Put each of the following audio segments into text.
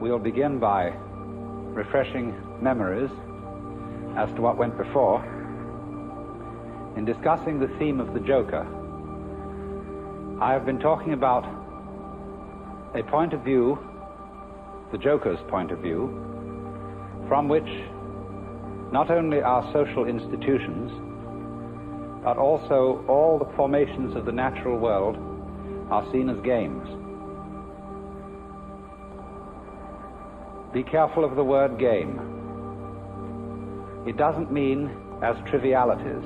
We'll begin by refreshing memories as to what went before. In discussing the theme of the Joker, I have been talking about a point of view, the Joker's point of view, from which not only our social institutions, but also all the formations of the natural world are seen as games. Be careful of the word game. It doesn't mean as trivialities,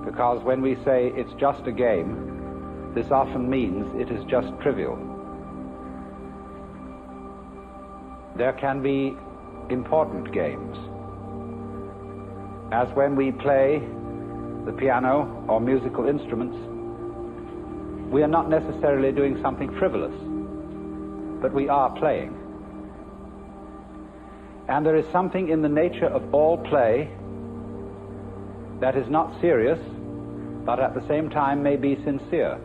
because when we say it's just a game, this often means it is just trivial. There can be important games, as when we play the piano or musical instruments. We are not necessarily doing something frivolous, but we are playing. And there is something in the nature of all play that is not serious, but at the same time may be sincere.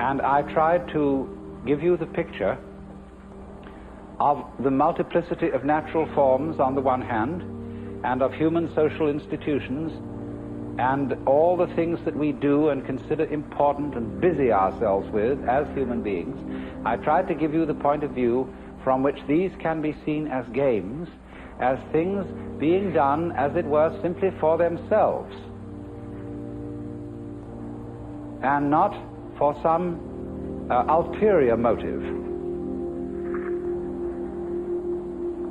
And I tried to give you the picture of the multiplicity of natural forms on the one hand, and of human social institutions, and all the things that we do and consider important and busy ourselves with as human beings. I tried to give you the point of view from which these can be seen as games, as things being done, as it were, simply for themselves, and not for some ulterior motive.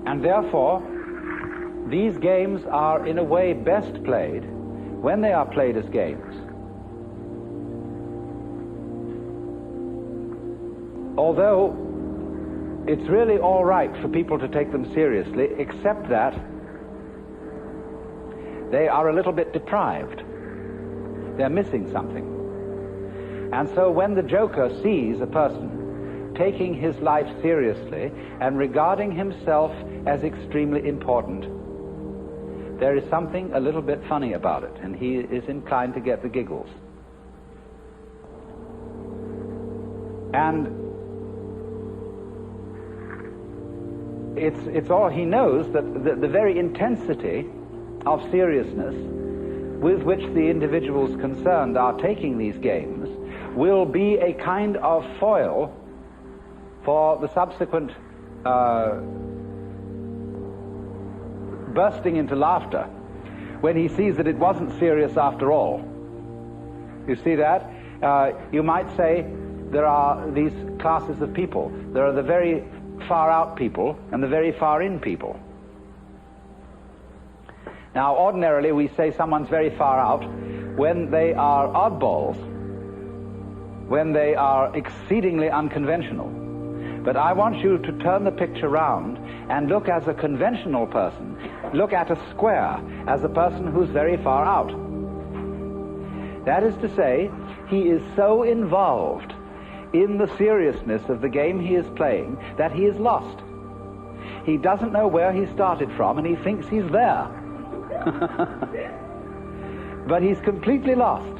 And therefore, these games are in a way best played when they are played as games. Although it's really all right for people to take them seriously, except that they are a little bit deprived. They're missing something. And so when the Joker sees a person taking his life seriously and regarding himself as extremely important, there is something a little bit funny about it, and he is inclined to get the giggles. And it's all he knows, that the very intensity of seriousness with which the individuals concerned are taking these games will be a kind of foil for the subsequent bursting into laughter when he sees that it wasn't serious after all. You see that? You might say there are these classes of people. There are the very far out people and the very far in people. Now, ordinarily we say someone's very far out when they are oddballs, when they are exceedingly unconventional. But I want you to turn the picture round and look as a conventional person. Look at a square as a person who's very far out. That is to say, he is so involved in the seriousness of the game he is playing that he is lost. He doesn't know where he started from, and he thinks he's there. But he's completely lost,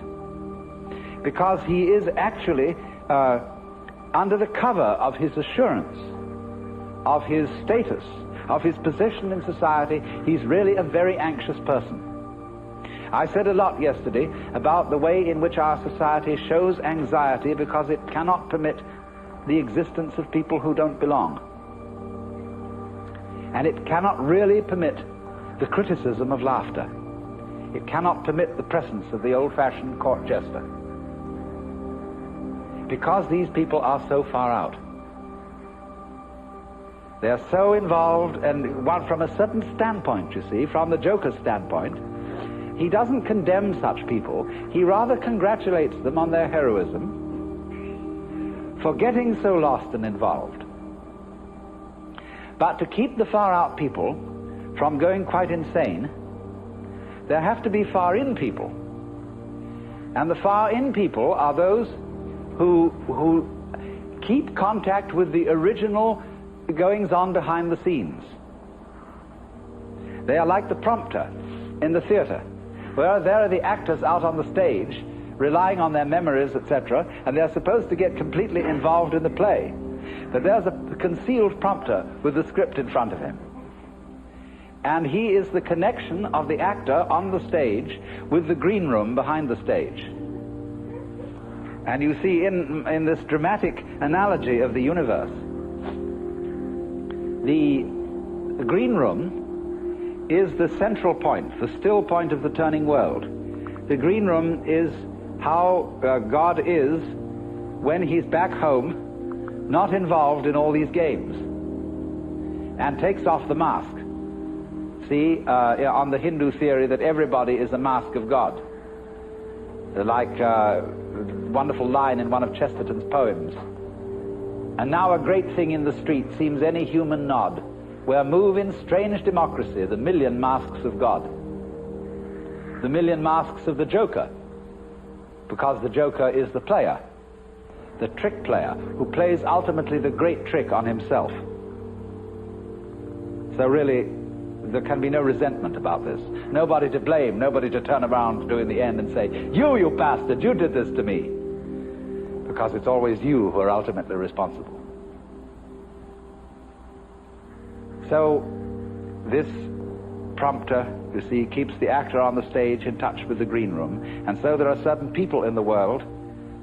because he is actually under the cover of his assurance, of his status, of his position in society. He's really a very anxious person. I said a lot yesterday about the way in which our society shows anxiety because it cannot permit the existence of people who don't belong. And it cannot really permit the criticism of laughter. It cannot permit the presence of the old-fashioned court jester, because these people are so far out. They're so involved, and one from a certain standpoint, you see, from the Joker's standpoint, he doesn't condemn such people. He rather congratulates them on their heroism for getting so lost and involved. But to keep the far out people from going quite insane, there have to be far in people. And the far in people are those who keep contact with the original goings-on behind the scenes. They are like the prompter in the theater, where there are the actors out on the stage relying on their memories, etc., and they're supposed to get completely involved in the play. But there's a concealed prompter with the script in front of him. And he is the connection of the actor on the stage with the green room behind the stage. And you see in this dramatic analogy of the universe, the green room is the central point, the still point of the turning world. The green room is how God is when he's back home, not involved in all these games, and takes off the mask. See, on the Hindu theory that everybody is a mask of God. Like a wonderful line in one of Chesterton's poems. And now a great thing in the street seems any human nod, where move in strange democracy the million masks of God. The million masks of the Joker, because the Joker is the player, the trick player, who plays ultimately the great trick on himself. So really, there can be no resentment about this. Nobody to blame, nobody to turn around to in the end and say, you bastard, you did this to me. Because it's always you who are ultimately responsible. So, this prompter, you see, keeps the actor on the stage in touch with the green room. And so there are certain people in the world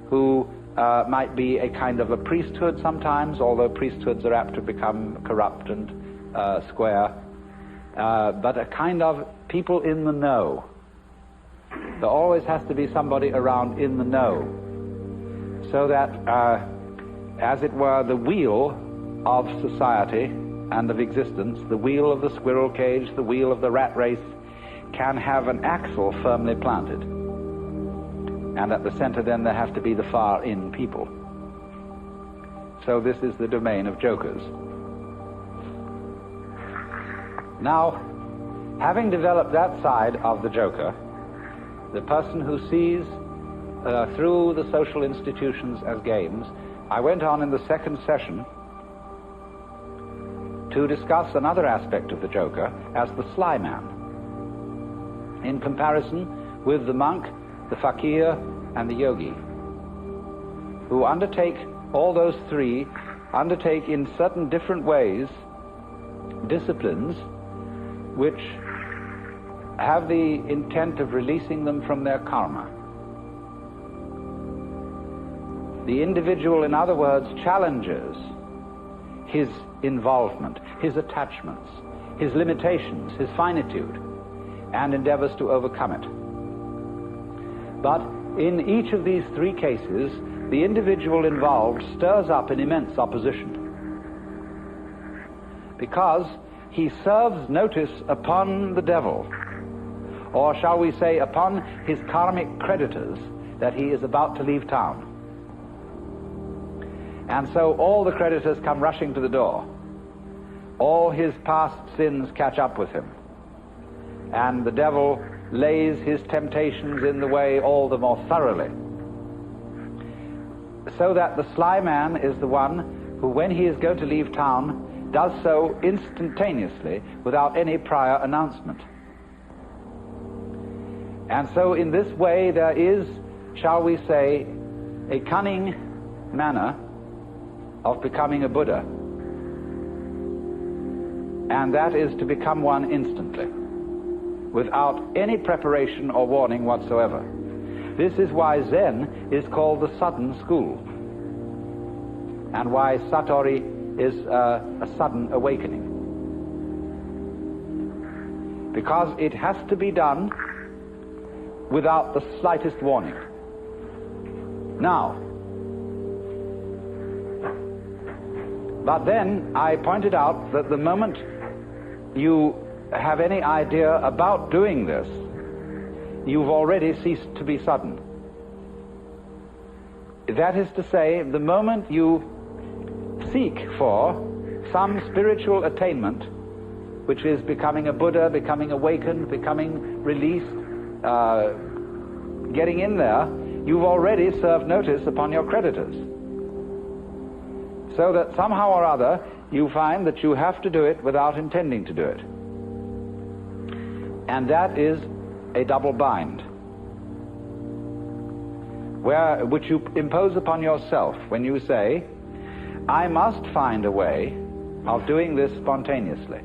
who might be a kind of a priesthood sometimes, although priesthoods are apt to become corrupt and square. But a kind of people in the know. There always has to be somebody around in the know, so that, as it were, the wheel of society and of existence, the wheel of the squirrel cage, the wheel of the rat race, can have an axle firmly planted. And at the center then there have to be the far-in people. So this is the domain of jokers. Now, having developed that side of the joker, the person who sees through the social institutions as games, I went on in the second session to discuss another aspect of the joker as the sly man, in comparison with the monk, the fakir, and the yogi, who undertake, all those three, undertake in certain different ways disciplines which have the intent of releasing them from their karma. The individual, in other words, challenges his involvement, his attachments, his limitations, his finitude, and endeavors to overcome it. But in each of these three cases, the individual involved stirs up an immense opposition, because he serves notice upon the devil, or shall we say upon his karmic creditors, that he is about to leave town. And so all the creditors come rushing to the door. All his past sins catch up with him. And the devil lays his temptations in the way all the more thoroughly. So that the sly man is the one who, when he is going to leave town, does so instantaneously without any prior announcement. And so in this way there is, shall we say, a cunning manner of becoming a Buddha, and that is to become one instantly, without any preparation or warning whatsoever. This is why Zen is called the sudden school, and why Satori is a sudden awakening. Because it has to be done without the slightest warning. Now, but then I pointed out that the moment you have any idea about doing this, you've already ceased to be sudden. That is to say, the moment you seek for some spiritual attainment, which is becoming a Buddha, becoming awakened, becoming released, getting in there, you've already served notice upon your creditors. So that somehow or other you find that you have to do it without intending to do it. And that is a double bind. which you impose upon yourself when you say, I must find a way of doing this spontaneously.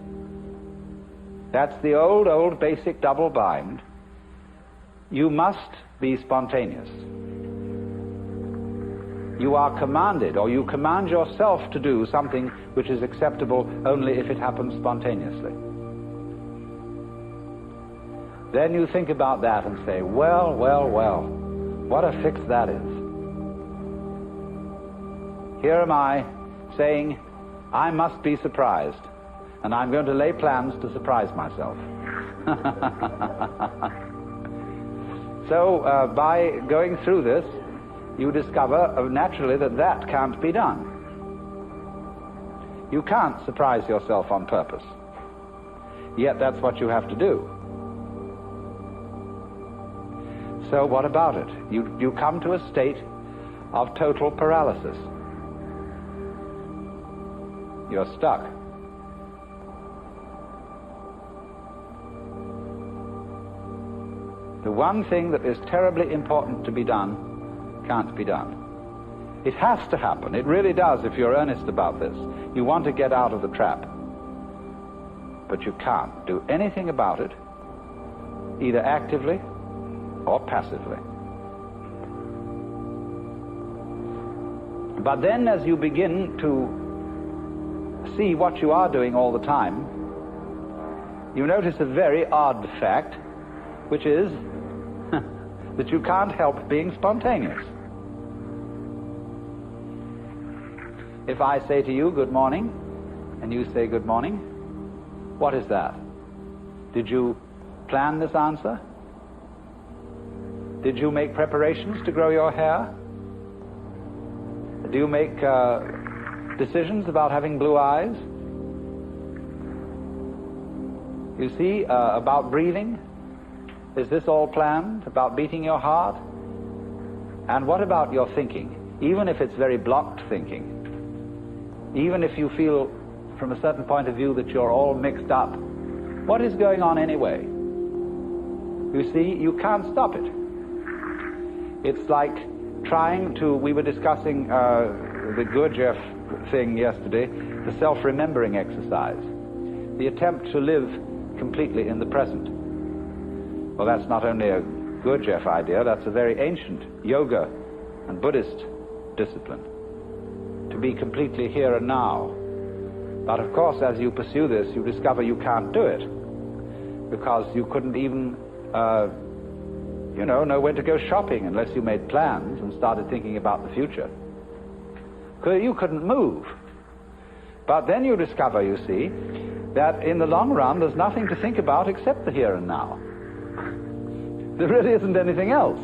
That's the old basic double bind. You must be spontaneous. You are commanded, or you command yourself to do something which is acceptable only if it happens spontaneously. Then you think about that and say, well, what a fix that is. Here am I saying, I must be surprised, and I'm going to lay plans to surprise myself. So by going through this, you discover naturally that can't be done. You can't surprise yourself on purpose. Yet that's what you have to do. So what about it? You come to a state of total paralysis. You're stuck. The one thing that is terribly important to be done can't be done. It has to happen. It really does if you're earnest about this. You want to get out of the trap. But you can't do anything about it, either actively or passively. But then as you begin to see what you are doing all the time, you notice a very odd fact, which is that you can't help being spontaneous. If I say to you, good morning, and you say good morning, what is that? Did you plan this answer? Did you make preparations to grow your hair? Do you make decisions about having blue eyes? You see, about breathing? Is this all planned? About beating your heart? And what about your thinking? Even if it's very blocked thinking, even if you feel from a certain point of view that you're all mixed up, what is going on anyway? You see, you can't stop it. It's like trying to, we were discussing the Gurdjieff thing yesterday, the self-remembering exercise, the attempt to live completely in the present. Well, that's not only a Gurdjieff idea, that's a very ancient yoga and Buddhist discipline, to be completely here and now. But of course, as you pursue this, you discover you can't do it, because you couldn't even know when to go shopping unless you made plans and started thinking about the future. You couldn't move. But then you discover, you see, that in the long run there's nothing to think about except the here and now. There really isn't anything else.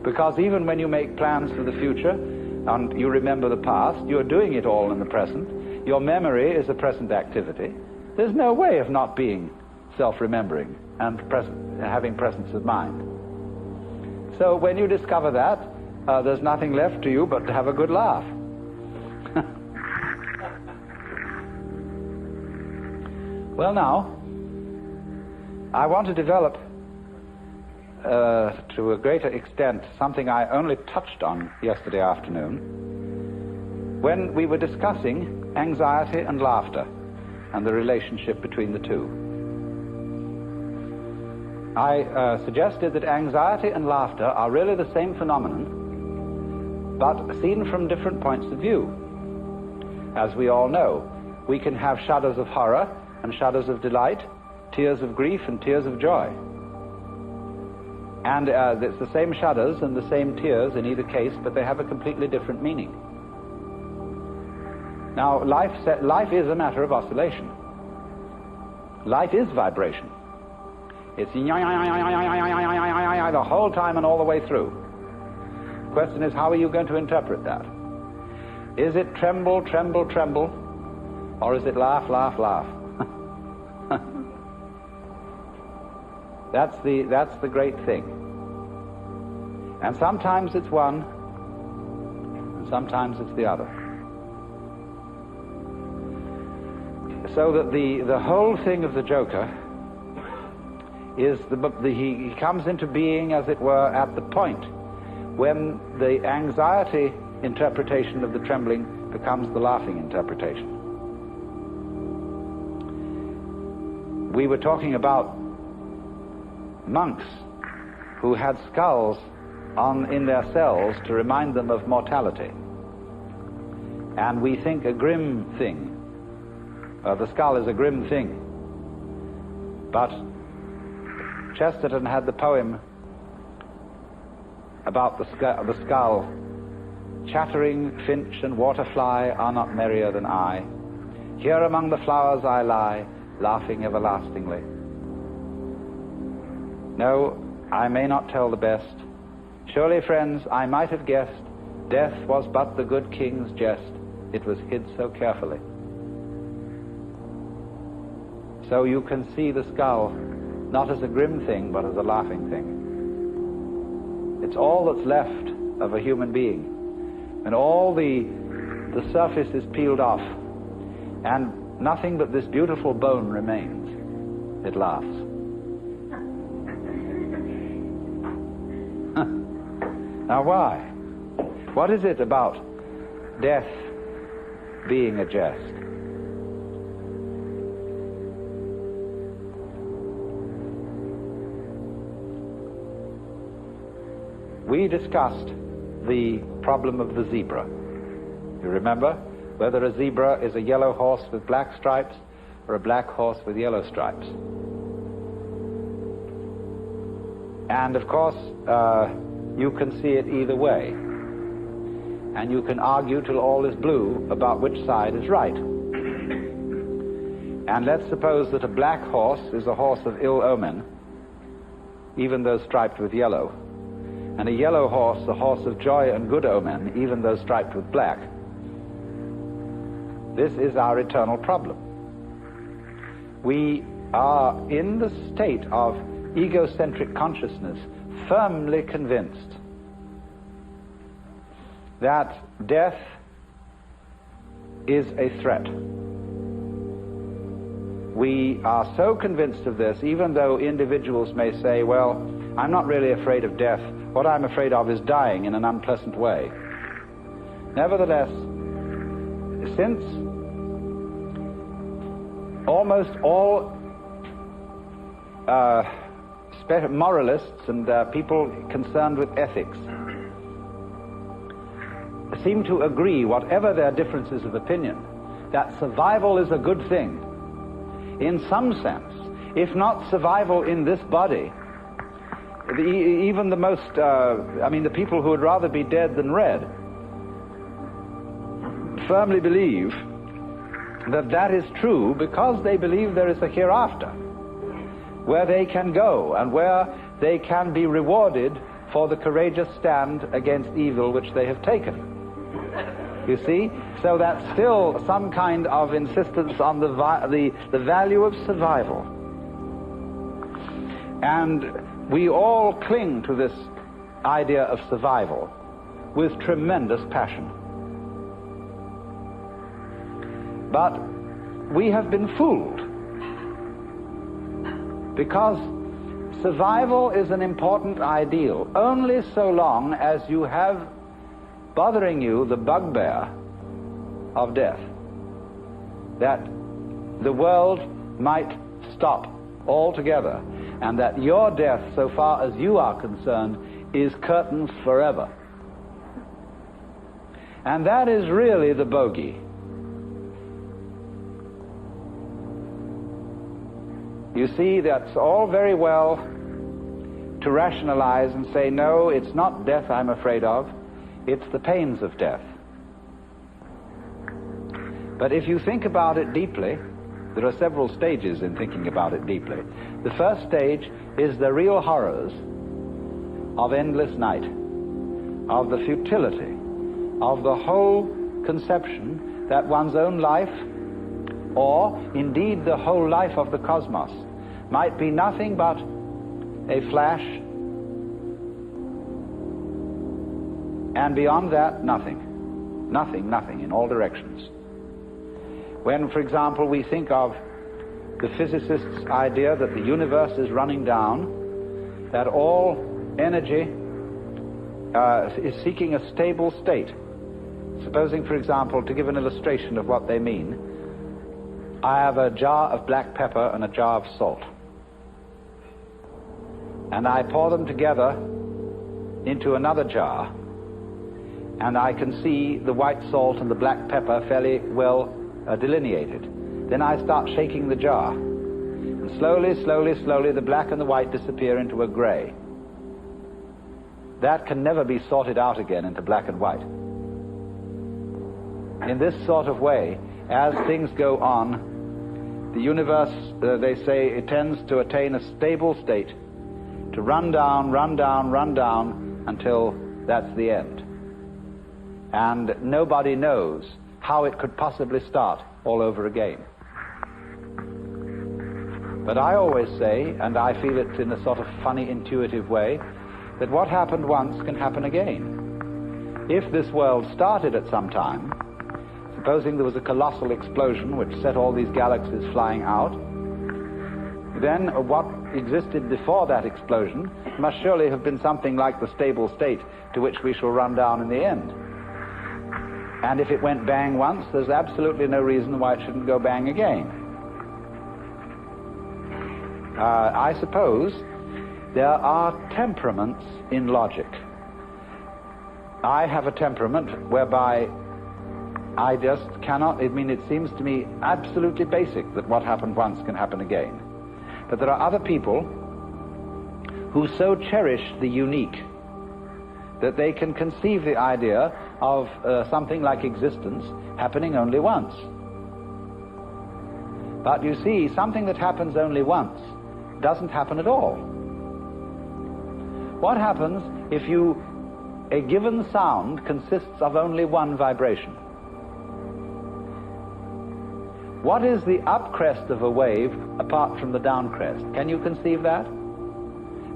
Because even when you make plans for the future and you remember the past, you're doing it all in the present. Your memory is a present activity. There's no way of not being self-remembering and having presence of mind. So when you discover that, there's nothing left to you but to have a good laugh. Well, now, I want to develop to a greater extent something I only touched on yesterday afternoon when we were discussing anxiety and laughter and the relationship between the two. I suggested that anxiety and laughter are really the same phenomenon, but seen from different points of view. As we all know, we can have shudders of horror and shudders of delight, tears of grief and tears of joy. And it's the same shudders and the same tears in either case, but they have a completely different meaning. Now, life is a matter of oscillation. Life is vibration. It's the whole time and all the way through. The question is, how are you going to interpret that? Is it tremble, tremble, tremble, or is it laugh, laugh, laugh? That's the great thing. And sometimes it's one, and sometimes it's the other. So that the whole thing of the Joker is he comes into being, as it were, at the point when the anxiety interpretation of the trembling becomes the laughing interpretation. We were talking about monks who had skulls in their cells to remind them of mortality. And we think a grim thing. The skull is a grim thing. But Chesterton had the poem about the skull. Chattering finch and waterfly are not merrier than I. Here among the flowers I lie, laughing everlastingly. No, I may not tell the best. Surely, friends, I might have guessed death was but the good king's jest. It was hid so carefully. So you can see the skull not as a grim thing, but as a laughing thing. It's all that's left of a human being. And all the surface is peeled off, and nothing but this beautiful bone remains. It laughs. Now why? What is it about death being a jest? We discussed the problem of the zebra. You remember whether a zebra is a yellow horse with black stripes or a black horse with yellow stripes. And of course, you can see it either way. And you can argue till all is blue about which side is right. And let's suppose that a black horse is a horse of ill omen, even though striped with yellow. And a yellow horse, a horse of joy and good omen, even though striped with black. This is our eternal problem. We are in the state of egocentric consciousness, firmly convinced that death is a threat. We are so convinced of this, even though individuals may say, well, I'm not really afraid of death. What I'm afraid of is dying in an unpleasant way. Nevertheless, since almost all moralists and people concerned with ethics seem to agree, whatever their differences of opinion, that survival is a good thing. In some sense, if not survival in this body, even the most, the people who would rather be dead than red, firmly believe that that is true because they believe there is a hereafter, where they can go and where they can be rewarded for the courageous stand against evil which they have taken. You see? So that's still some kind of insistence on the value of survival. And we all cling to this idea of survival with tremendous passion. But we have been fooled, because survival is an important ideal only so long as you have bothering you the bugbear of death, that the world might stop altogether, and that your death, so far as you are concerned, is curtains forever. And that is really the bogey. You see, that's all very well to rationalize and say, no, it's not death I'm afraid of, it's the pains of death. But if you think about it deeply, there are several stages in thinking about it deeply. The first stage is the real horrors of endless night, of the futility, of the whole conception that one's own life, or indeed the whole life of the cosmos, might be nothing but a flash, and beyond that, nothing. Nothing, nothing, in all directions. When, for example, we think of the physicist's idea that the universe is running down, that all energy is seeking a stable state. Supposing, for example, to give an illustration of what they mean, I have a jar of black pepper and a jar of salt, and I pour them together into another jar, and I can see the white salt and the black pepper fairly well delineated. Then I start shaking the jar, and slowly, slowly, slowly the black and the white disappear into a gray. That can never be sorted out again into black and white. In this sort of way, as things go on, the universe, they say, it tends to attain a stable state, to run down, run down, run down, until that's the end. And nobody knows how it could possibly start all over again. But I always say, and I feel it in a sort of funny, intuitive way, that what happened once can happen again. If this world started at some time, supposing there was a colossal explosion which set all these galaxies flying out, then what existed before that explosion must surely have been something like the stable state to which we shall run down in the end. And if it went bang once, there's absolutely no reason why it shouldn't go bang again. I suppose there are temperaments in logic. I have a temperament whereby I just cannot, it seems to me absolutely basic that what happened once can happen again. But there are other people who so cherish the unique that they can conceive the idea of something like existence happening only once. But you see, something that happens only once doesn't happen at all. What happens if a given sound consists of only one vibration? What is the up crest of a wave apart from the down crest? Can you conceive that?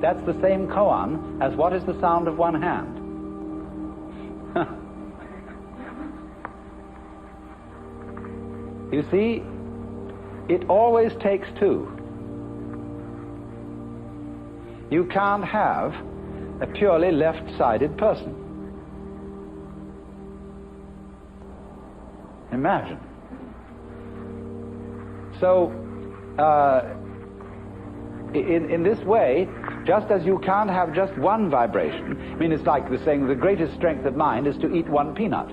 That's the same koan as what is the sound of one hand. You see, it always takes two. You can't have a purely left-sided person. Imagine. So, in this way, just as you can't have just one vibration, I mean, it's like the saying, the greatest strength of mind is to eat one peanut.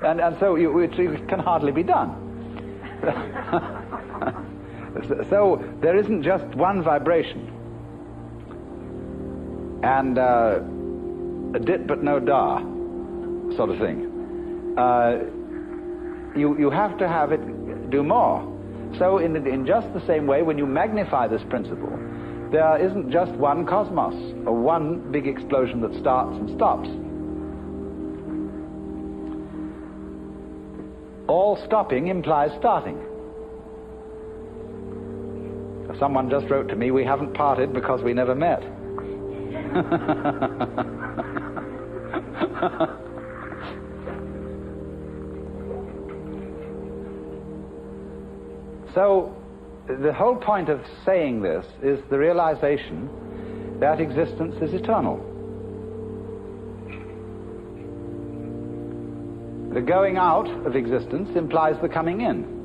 and so it can hardly be done. So there isn't just one vibration. And a dit but no da sort of thing. You have to have it do more. So in just the same way, when you magnify this principle, there isn't just one cosmos, or one big explosion that starts and stops. All stopping implies starting. Someone just wrote to me, we haven't parted because we never met. So, the whole point of saying this is the realization that existence is eternal. The going out of existence implies the coming in.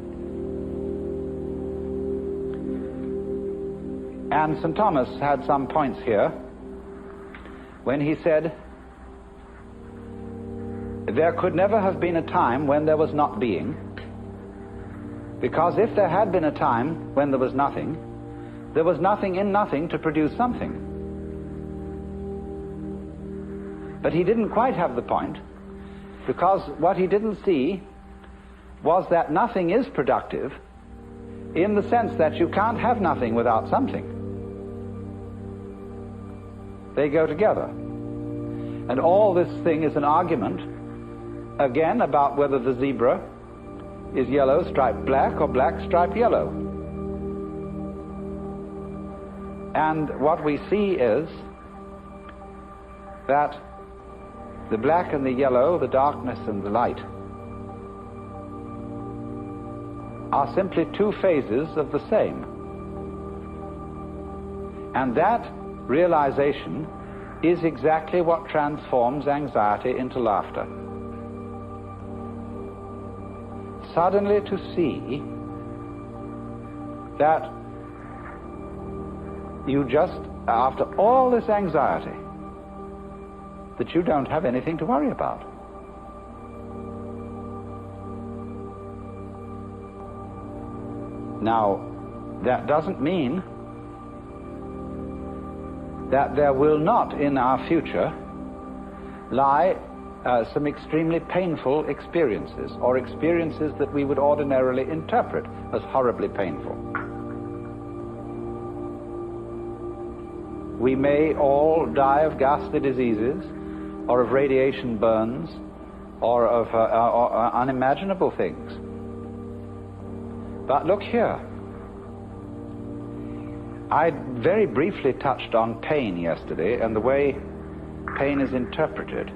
And St. Thomas had some points here when he said, there could never have been a time when there was not being, because if there had been a time when there was nothing in nothing to produce something. But he didn't quite have the point, because what he didn't see was that nothing is productive in the sense that you can't have nothing without something. They go together. And all this thing is an argument, again, about whether the zebra is yellow striped black or black striped yellow. And what we see is that the black and the yellow, the darkness and the light, are simply two phases of the same. And that realization is exactly what transforms anxiety into laughter. Suddenly to see that you just, after all this anxiety, that you don't have anything to worry about. Now, that doesn't mean that there will not in our future lie some extremely painful experiences, or experiences that we would ordinarily interpret as horribly painful. We may all die of ghastly diseases, or of radiation burns, or of unimaginable things. But look here. I very briefly touched on pain yesterday and the way pain is interpreted.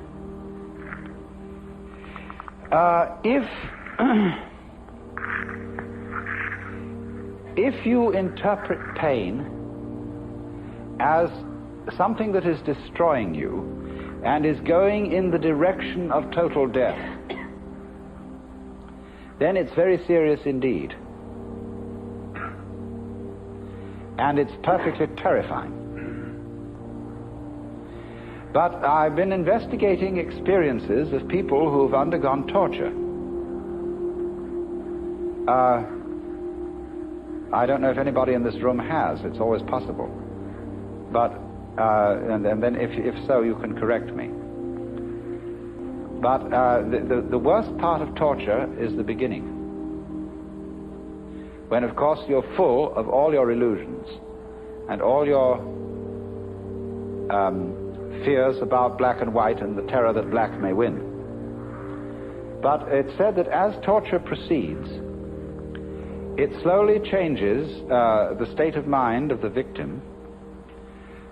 If you interpret pain as something that is destroying you and is going in the direction of total death, then it's very serious indeed. And it's perfectly terrifying. But I've been investigating experiences of people who've undergone torture. I don't know if anybody in this room has. It's always possible. But, and then if so, you can correct me. But the worst part of torture is the beginning, when of course you're full of all your illusions and all your fears about black and white and the terror that black may win. But it's said that as torture proceeds, it slowly changes the state of mind of the victim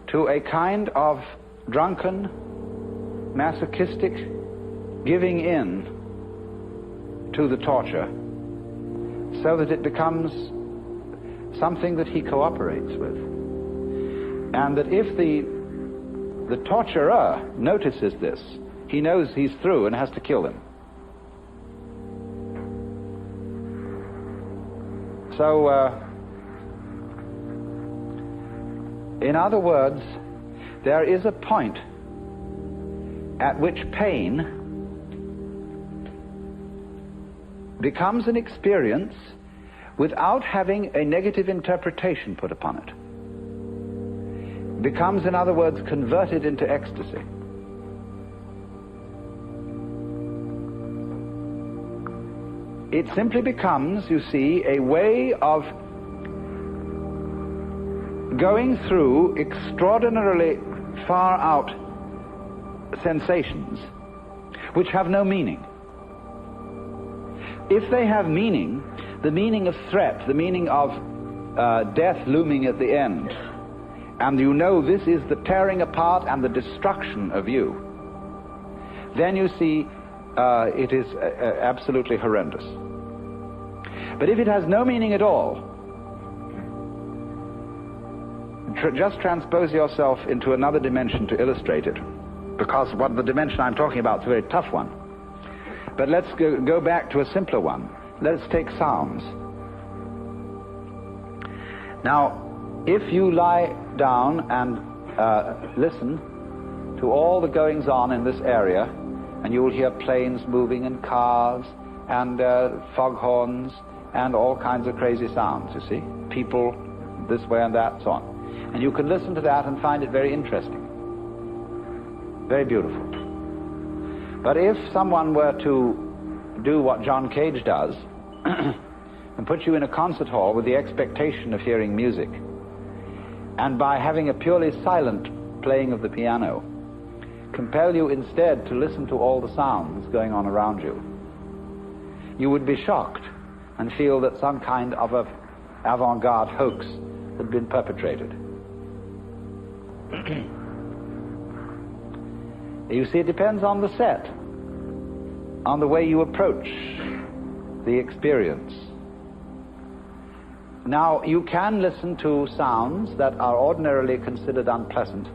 to a kind of drunken, masochistic giving in to the torture, so that it becomes something that he cooperates with. And that if the torturer notices this, he knows he's through and has to kill him. So, in other words, there is a point at which pain becomes an experience without having a negative interpretation put upon it. Becomes, in other words, converted into ecstasy. It simply becomes, you see, a way of going through extraordinarily far out sensations which have no meaning. If they have meaning, the meaning of threat, the meaning of death looming at the end, and you know this is the tearing apart and the destruction of you, then you see it is absolutely horrendous. But if it has no meaning at all, just transpose yourself into another dimension to illustrate it, because what the dimension I'm talking about is a very tough one. But let's go back to a simpler one. Let's take sounds. Now, if you lie down and listen to all the goings on in this area, and you will hear planes moving and cars and foghorns and all kinds of crazy sounds, you see, people this way and that, so on. And you can listen to that and find it very interesting, very beautiful. But if someone were to do what John Cage does and put you in a concert hall with the expectation of hearing music, and by having a purely silent playing of the piano, compel you instead to listen to all the sounds going on around you, you would be shocked and feel that some kind of an avant-garde hoax had been perpetrated. You see, it depends on the set, on the way you approach the experience. Now, you can listen to sounds that are ordinarily considered unpleasant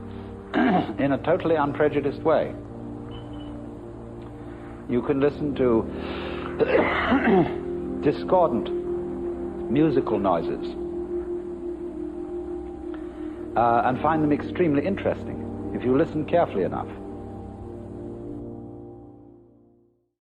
in a totally unprejudiced way. You can listen to discordant musical noises and find them extremely interesting if you listen carefully enough.